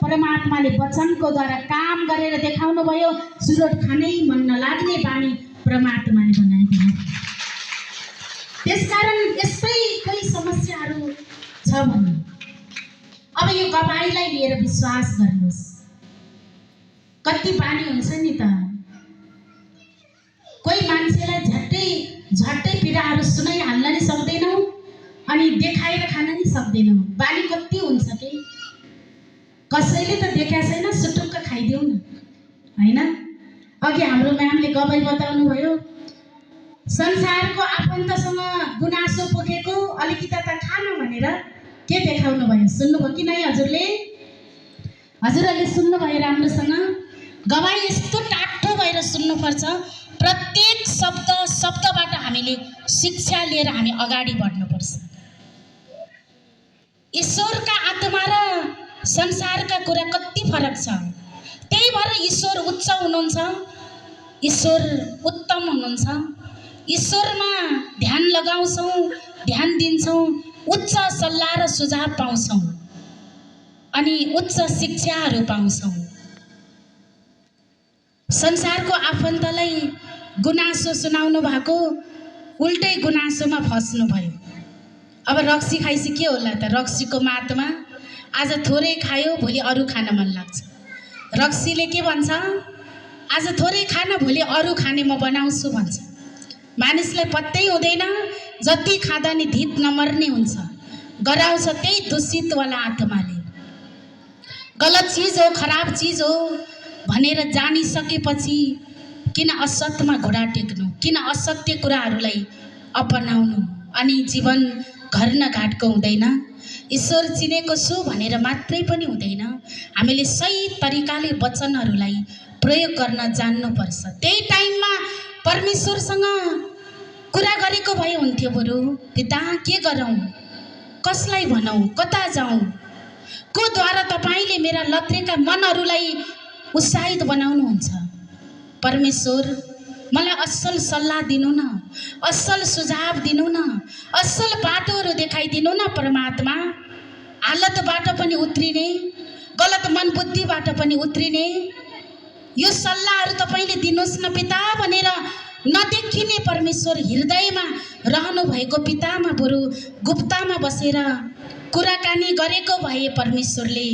परमात्माले वचनको द्वारा काम गरेर देखाउनु भयो। चुरोट खानै मन नलाग्ने बानी परमात्माले बनाइदिनु। त्यसकारण यस्तै कोही समस्याहरू छ भने अब यो गवाईलाई लिएर विश्वास गर्नुहोस्। कति बानी हुन्छ नि त, कोही मान्छेलाई झट्टै पीडाहरू सुनाइहाल्न नि सक्दैनौँ अनि देखाएर खान नि सक्दैनौँ। बानी कति हुन्छ कि कसैले त देखाएको छैन, सुटुक्क खाइदेऊ न, होइन? अघि हाम्रो म्यामले गवाई बताउनु भयो, संसारको आफन्तसँग गुनासो पोखेको अलिकति त खानु भनेर के देखाउनु भयो? सुन्नुभयो कि नै हजुरले? हजुरहरूले सुन्नुभयो राम्रोसँग? गवाई यस्तो टाठो भएर सुन्नुपर्छ। प्रत्येक शब्दबाट हामीले शिक्षा लिएर हामी अगाडि बढ्नुपर्छ। ईश्वरका आत्मा र संसारका कुरा कति फरक छ। त्यही भएर ईश्वर उच्च हुनुहुन्छ, ईश्वर उत्तम हुनुहुन्छ। ईश्वरमा ध्यान लगाउँछौँ, ध्यान दिन्छौँ, उच्च सल्लाह र सुझाव पाउँछौँ अनि उच्च शिक्षाहरू पाउँछौँ। संसारको आफन्तलाई गुनासो सुनाउनु भएको, उल्टै गुनासोमा फस्नु भयो। अब रक्सी खाइसी के होला त? रक्सीको मातमा आज थोरै खायो, भोलि अरू खान मन लाग्छ। रक्सीले के भन्छ? आज थोरै खान, भोलि अरू खाने म बनाउँछु भन्छ। मानिसलाई पत्तै हुँदैन, जति खाँदा नि धित नमर्ने हुन्छ। गराउँछ त्यही दूषितवाला आत्माले। गलत चिज हो, खराब चिज हो भनेर जानिसकेपछि किन असत्यमा घोडा टेक्नु, किन असत्य कुराहरूलाई अपनाउनु? अनि जीवन घर न घाटको हुँदैन। ईश्वर चिनेको छु भनेर मात्रै पनि हुँदैन। हामीले सही तरिकाले वचनहरूलाई प्रयोग गर्न जान्नुपर्छ। त्यही टाइममा परमेश्वरसँग कुरा गरेको भए हुन्थ्यो। बरु पिता के गरौँ, कसलाई भनौँ, कता जाउँ, को द्वारा तपाईँले मेरा लत्रेका मनहरूलाई उत्साहित बनाउनुहुन्छ? परमेश्वर मलाई असल सल्लाह दिनु न, असल सुझाव दिनु न, असल बाटोहरू देखाइदिनु न परमात्मा। हालतबाट पनि उत्रिने, गलत मन बुद्धिबाट पनि उत्रिने यो सल्लाहहरू तपाईँले दिनुहोस् न पिता भनेर नदेखिने परमेश्वर हृदयमा रहनु भएको पितामा बरु गुप्तामा बसेर कुराकानी गरेको भए परमेश्वरले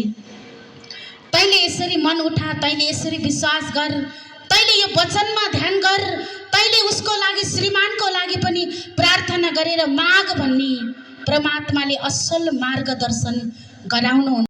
तैँले यसरी मन उठा, तैँले यसरी विश्वास गर, तैँले यो वचनमा ध्यान गर, तैँले उसको लागि, श्रीमानको लागि पनि प्रार्थना गरेर माग भन्ने परमात्माले असल मार्गदर्शन गराउनु।